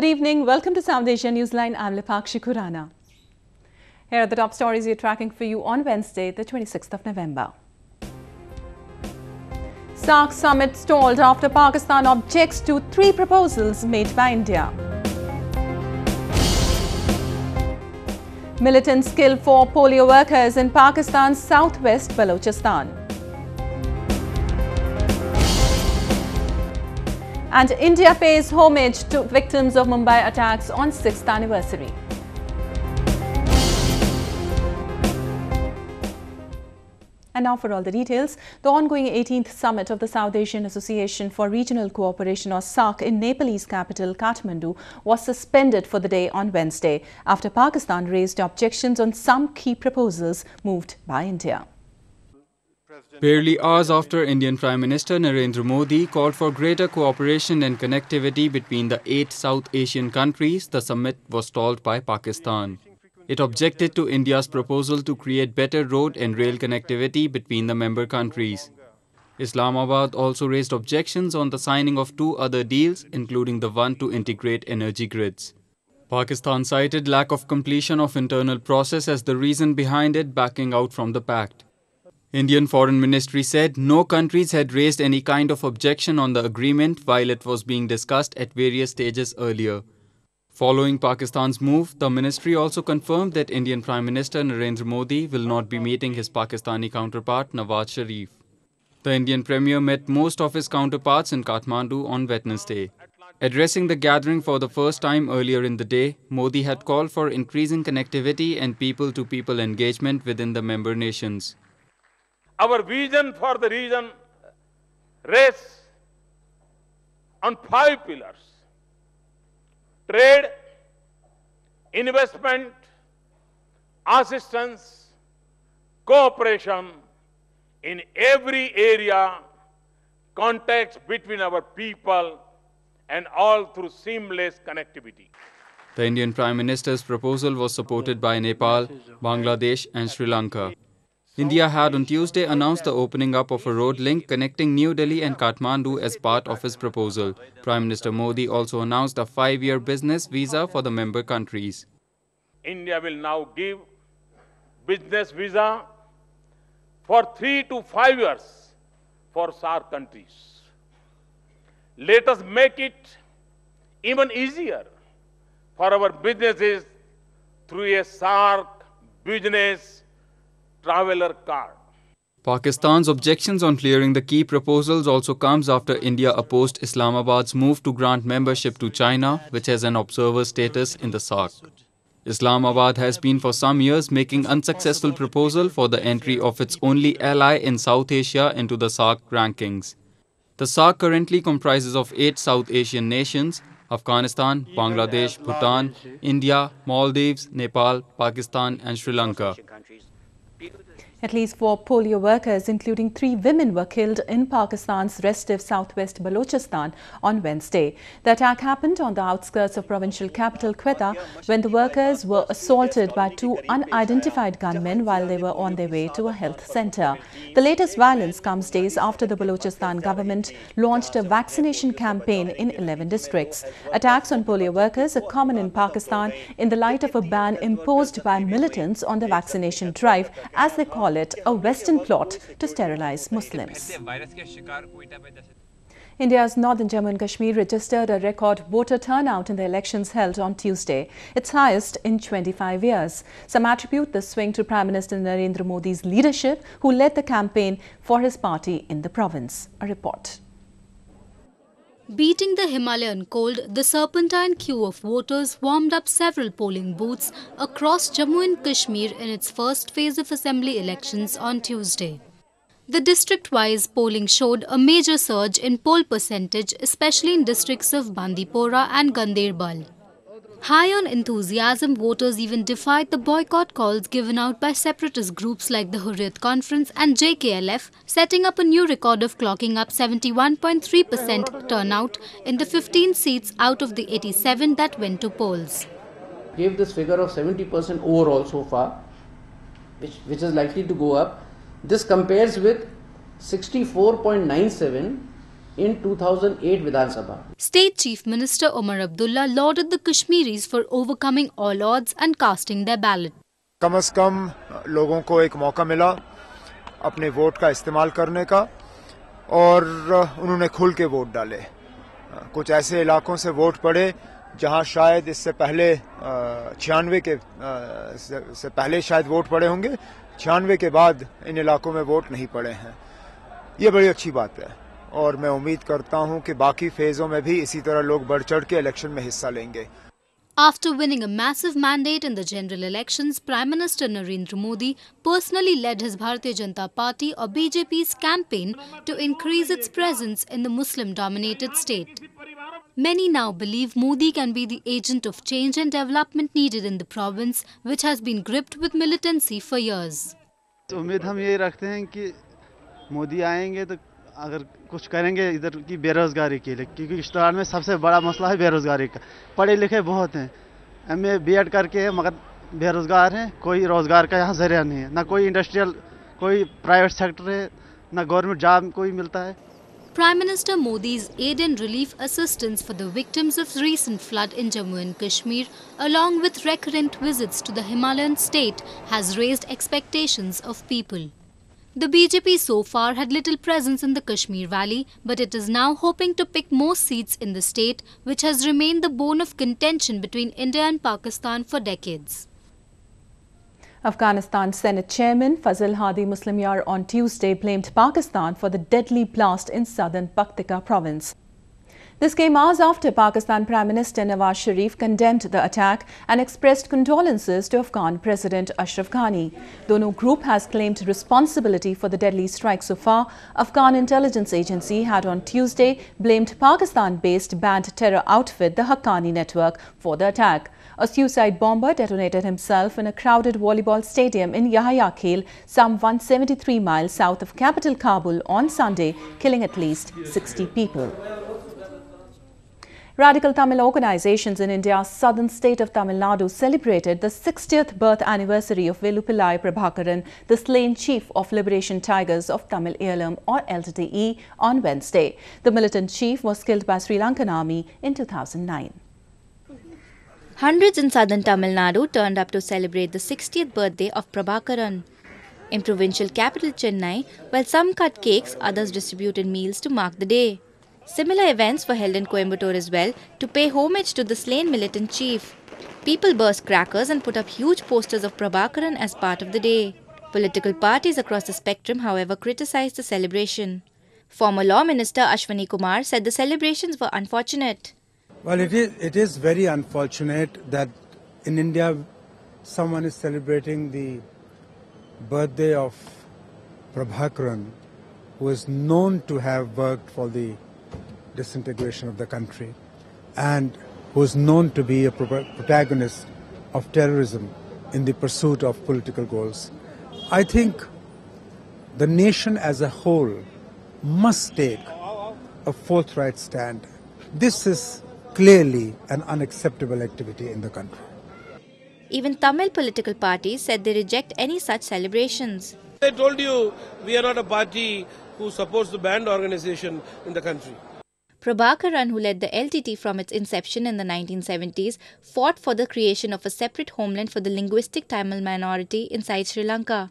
Good evening. Welcome to South Asia Newsline. I'm Lipakshi Khurana. Here are the top stories we're tracking for you on Wednesday, the 26th of November. SAARC summit stalled after Pakistan objects to 3 proposals made by India. Militants kill 4 polio workers in Pakistan's southwest Balochistan. And India pays homage to victims of Mumbai attacks on 6th anniversary. And now for all the details. The ongoing 18th summit of the South Asian Association for Regional Cooperation, or SAARC, in Nepalese capital Kathmandu was suspended for the day on Wednesday after Pakistan raised objections on some key proposals moved by India. Barely hours after Indian Prime Minister Narendra Modi called for greater cooperation and connectivity between the 8 South Asian countries, the summit was stalled by Pakistan. It objected to India's proposal to create better road and rail connectivity between the member countries. Islamabad also raised objections on the signing of 2 other deals, including the one to integrate energy grids. Pakistan cited lack of completion of internal process as the reason behind it backing out from the pact. Indian Foreign Ministry said no countries had raised any kind of objection on the agreement while it was being discussed at various stages earlier. Following Pakistan's move, the ministry also confirmed that Indian Prime Minister Narendra Modi will not be meeting his Pakistani counterpart Nawaz Sharif. The Indian Premier met most of his counterparts in Kathmandu on Wednesday. Addressing the gathering for the first time earlier in the day, Modi had called for increasing connectivity and people-to-people engagement within the member nations. Our vision for the region rests on 5 pillars: trade, investment, assistance, cooperation in every area, contacts between our people, and all through seamless connectivity. The Indian Prime Minister's proposal was supported by Nepal, Bangladesh and Sri Lanka. India had on Tuesday announced the opening up of a road link connecting New Delhi and Kathmandu as part of his proposal. Prime Minister Modi also announced a 5-year business visa for the member countries. India will now give business visa for 3 to 5 years for SAARC countries. Let us make it even easier for our businesses through a SAARC business traveler card. Pakistan's objections on clearing the key proposals also comes after India opposed Islamabad's move to grant membership to China, which has an observer status in the SAARC. Islamabad has been for some years making unsuccessful proposal for the entry of its only ally in South Asia into the SAARC rankings. The SAARC currently comprises of 8 South Asian nations: Afghanistan, Bangladesh, Bhutan, India, Maldives, Nepal, Pakistan and Sri Lanka. At least 4 polio workers, including 3 women, were killed in Pakistan's restive southwest Balochistan on Wednesday. The attack happened on the outskirts of provincial capital Quetta when the workers were assaulted by 2 unidentified gunmen while they were on their way to a health center. The latest violence comes days after the Balochistan government launched a vaccination campaign in 11 districts. Attacks on polio workers are common in Pakistan in the light of a ban imposed by militants on the vaccination drive, as they call it, a Western plot to sterilize Muslims. India's northern Jammu and Kashmir registered a record voter turnout in the elections held on Tuesday, its highest in 25 years. Some attribute the swing to Prime Minister Narendra Modi's leadership, who led the campaign for his party in the province. A report. Beating the Himalayan cold, the serpentine queue of voters warmed up several polling booths across Jammu and Kashmir in its first phase of assembly elections on Tuesday. The district-wise polling showed a major surge in poll percentage, especially in districts of Bandipora and Ganderbal. High on enthusiasm, voters even defied the boycott calls given out by separatist groups like the Hurriyat Conference and JKLF, setting up a new record of clocking up 71.3% turnout in the 15 seats out of the 87 that went to polls. Gave this figure of 70% overall so far, which is likely to go up. This compares with 64.97 in 2008 Vidhan Sabha. State Chief Minister Omar Abdullah lauded the Kashmiris for overcoming all odds and casting their ballot. कम से कम लोगों को एक मौका मिला अपने vote का इस्तेमाल करने का और उन्होंने खुल के वोट डाले। कुछ ऐसे इलाकों से वोट पड़े जहां शायद इससे पहले 96 के से पहले शायद वोट पड़े होंगे, 96 के बाद इन इलाकों में वोट नहीं पड़े हैं। ये बड़ी अच्छी बात है और मैं उम्मीद करता हूं कि बाकी फेजों में भी इसी तरह लोग बढ़ चढ़ के इलेक्शन में हिस्सा लेंगे। After winning a massive mandate in the general elections, Prime Minister Narendra Modi personally led his Bharatiya Janata Party or BJP's campaign to increase its presence in the Muslim-dominated state. Many now believe Modi can be the agent of change and development needed in the province, which has been gripped with militancy for years. उम्मीद हम ये रखते हैं कि मोदी आएंगे तो अगर कुछ करेंगे इधर की बेरोजगारी के लिए, क्योंकि किश्तवाड़ में सबसे बड़ा मसला है बेरोजगारी का। पढ़े लिखे बहुत हैं, MA BEd करके है मगर बेरोजगार हैं, कोई रोजगार का यहाँ जरिया नहीं है, ना कोई इंडस्ट्रियल कोई प्राइवेट सेक्टर है, ना गवर्नमेंट जॉब कोई मिलता है। Prime Minister Modi's aid and relief assistance for the victims of recent flood in Jammu and Kashmir, along with recurrent visits to the Himalayan state, has raised expectations of people. The BJP so far had little presence in the Kashmir Valley, but it is now hoping to pick more seats in the state, which has remained the bone of contention between India and Pakistan for decades. Afghanistan Senate Chairman Fazil Hadi Muslimyar on Tuesday blamed Pakistan for the deadly blast in southern Paktika province. This came hours after Pakistan Prime Minister Nawaz Sharif condemned the attack and expressed condolences to Afghan President Ashraf Ghani. Though no group has claimed responsibility for the deadly strike so far, Afghan intelligence agency had on Tuesday blamed Pakistan-based banned terror outfit the Haqqani network for the attack. A suicide bomber detonated himself in a crowded volleyball stadium in Yahya Khel, some 173 miles south of capital Kabul on Sunday, killing at least 60 people. Radical Tamil organizations in India's southern state of Tamil Nadu celebrated the 60th birth anniversary of Velupillai Prabhakaran, the slain chief of Liberation Tigers of Tamil Eelam or LTTE, on Wednesday. The militant chief was killed by Sri Lankan army in 2009. Hundreds in southern Tamil Nadu turned up to celebrate the 60th birthday of Prabhakaran. In provincial capital Chennai, while some cut cakes, others distributed meals to mark the day. Similar events were held in Coimbatore as well to pay homage to the slain militant chief. People burst crackers and put up huge posters of Prabhakaran as part of the day. Political parties across the spectrum, however, criticized the celebration. Former Law Minister Ashwani Kumar said the celebrations were unfortunate. Well, it is very unfortunate that in India someone is celebrating the birthday of Prabhakaran, who is known to have worked for the disintegration of the country and who is known to be a protagonist of terrorism in the pursuit of political goals. I think the nation as a whole must take a forthright stand. This is clearly an unacceptable activity in the country. Even Tamil political parties said they reject any such celebrations. I told you, we are not a party who supports the banned organization in the country. Prabhakaran, who led the LTT from its inception in the 1970s, fought for the creation of a separate homeland for the linguistic Tamil minority inside Sri Lanka.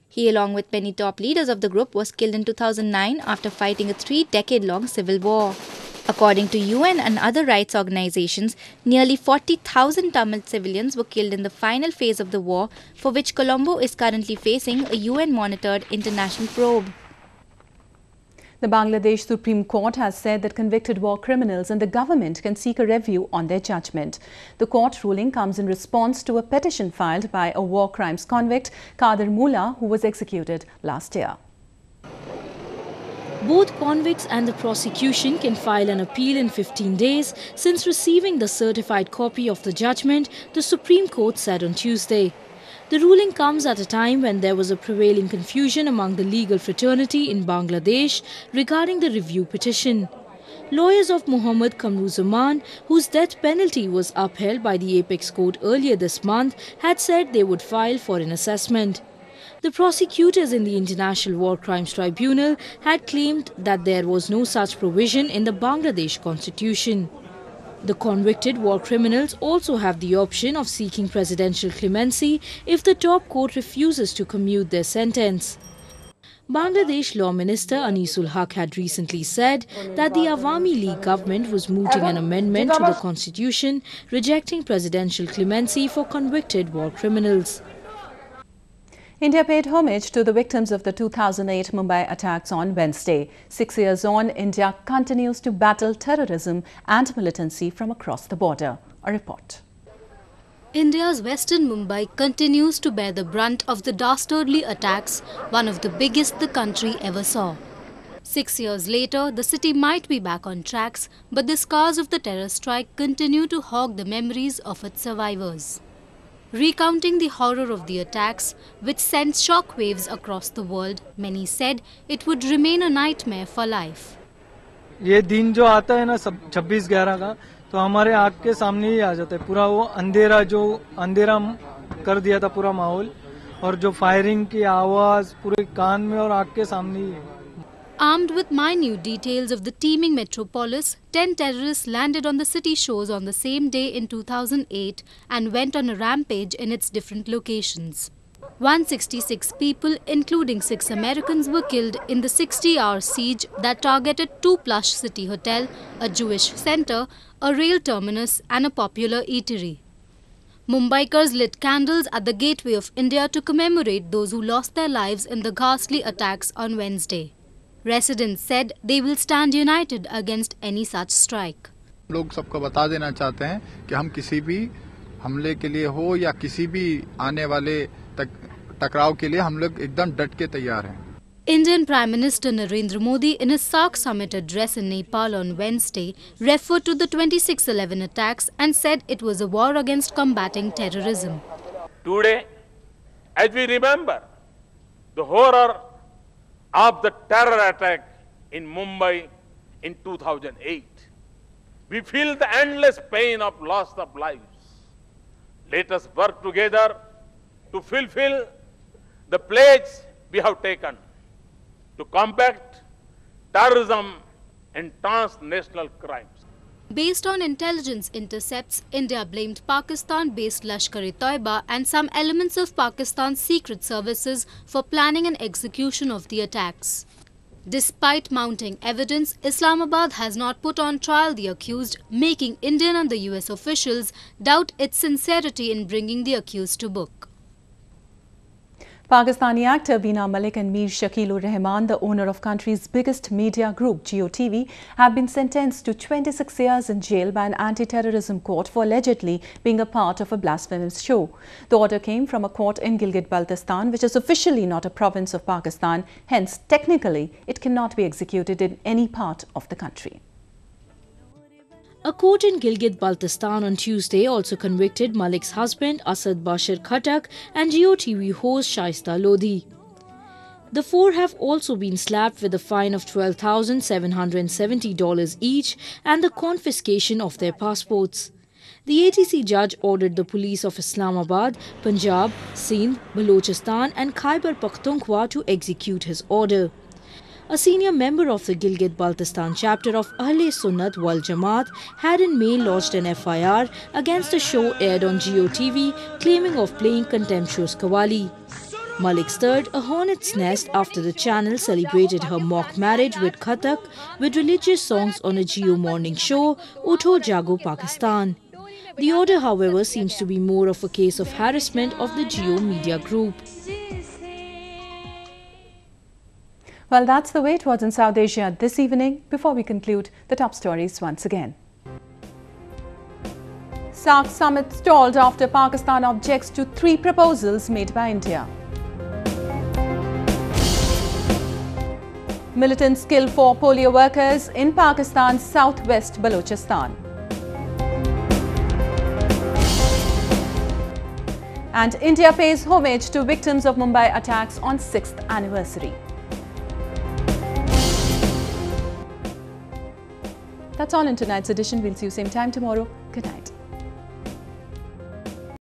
He, along with many top leaders of the group, was killed in 2009 after fighting a 3-decade-long civil war. According to UN and other rights organizations, nearly 40,000 Tamil civilians were killed in the final phase of the war, for which Colombo is currently facing a UN-monitored international probe. The Bangladesh Supreme Court has said that convicted war criminals and the government can seek a review on their judgment. The court ruling comes in response to a petition filed by a war crimes convict, Kader Mullah, who was executed last year. Both convicts and the prosecution can file an appeal in 15 days since receiving the certified copy of the judgment, the Supreme Court said on Tuesday. The ruling comes at a time when there was a prevailing confusion among the legal fraternity in Bangladesh regarding the review petition. Lawyers of Muhammad Kamruzaman, whose death penalty was upheld by the Apex Court earlier this month, had said they would file for an assessment. The prosecutors in the International War Crimes Tribunal had claimed that there was no such provision in the Bangladesh constitution. The convicted war criminals also have the option of seeking presidential clemency if the top court refuses to commute their sentence. Bangladesh Law Minister Anisul Haq had recently said that the Awami League government was mooting an amendment to the constitution rejecting presidential clemency for convicted war criminals. India paid homage to the victims of the 2008 Mumbai attacks on Wednesday. 6 years on, India continues to battle terrorism and militancy from across the border. A report. India's western Mumbai continues to bear the brunt of the dastardly attacks, one of the biggest the country ever saw. 6 years later, the city might be back on tracks, but the scars of the terror strike continue to hog the memories of its survivors. Recounting the horror of the attacks, which sent shockwaves across the world, many said it would remain a nightmare for life. ये दिन जो आता है ना 26/11 का, तो हमारे आँख के सामने ही आ जाता है पूरा वो अंधेरा, जो अंधेरा कर दिया था पूरा माहौल, और जो फायरिंग की आवाज पूरे कान में और आँख के सामने ही है. Armed with minute details of the teeming metropolis, 10 terrorists landed on the city shores on the same day in 2008 and went on a rampage in its different locations. 166 people, including 6 Americans, were killed in the 60-hour siege that targeted 2 plush city hotel, a Jewish center, a rail terminus and a popular eatery. Mumbaikars lit candles at the gateway of India to commemorate those who lost their lives in the ghastly attacks on Wednesday. Residents said they will stand united against any such strike. लोग सबको बता देना चाहते हैं कि हम किसी भी हमले के लिए हो या किसी भी आने वाले टकराव के लिए हम लोग एकदम डट के तैयार हैं. Indian Prime Minister Narendra Modi, in his SAARC summit address in Nepal on Wednesday, referred to the 26/11 attacks and said it was a war against combating terrorism. Today, as we remember the horror of the terror attack in Mumbai in 2008, we feel the endless pain of loss of lives. Let us work together to fulfill the pledge we have taken to combat terrorism and transnational crimes. Based on intelligence intercepts, India blamed Pakistan-based Lashkar-e-Toiba and some elements of Pakistan's secret services for planning and execution of the attacks. Despite mounting evidence, Islamabad has not put on trial the accused, making Indian and the US officials doubt its sincerity in bringing the accused to book. Pakistani actor Veena Malik and Mir Shakilur Rahman, the owner of country's biggest media group GeoTV, have been sentenced to 26 years in jail by an anti-terrorism court for allegedly being a part of a blasphemous show. The order came from a court in Gilgit-Baltistan, which is officially not a province of Pakistan. Hence, technically, it cannot be executed in any part of the country. A court in Gilgit-Baltistan on Tuesday also convicted Malik's husband Asad Bashir Khattak and GeoTV host Shaista Lodhi. The four have also been slapped with a fine of $12,770 each and the confiscation of their passports. The ATC judge ordered the police of Islamabad, Punjab, Sindh, Balochistan and Khyber Pakhtunkhwa to execute his order. A senior member of the Gilgit-Baltistan chapter of Ahl-e-Sunnat wal Jamaat had in May lodged an FIR against a show aired on GeoTV claiming of playing contemptuous Qawwali. Malik stirred a hornet's nest after the channel celebrated her mock marriage with Khattak with religious songs on a Geo morning show, Utho Jago Pakistan. The order, however, seems to be more of a case of harassment of the Geo media group. Well, that's the way it was in South Asia this evening. Before we conclude, the top stories once again. SAARC summit stalled after Pakistan objects to 3 proposals made by India. Militants kill 4 polio workers in Pakistan's southwest Balochistan. And India pays homage to victims of Mumbai attacks on 6th anniversary. That's all in tonight's edition. We'll see you same time tomorrow. Good night.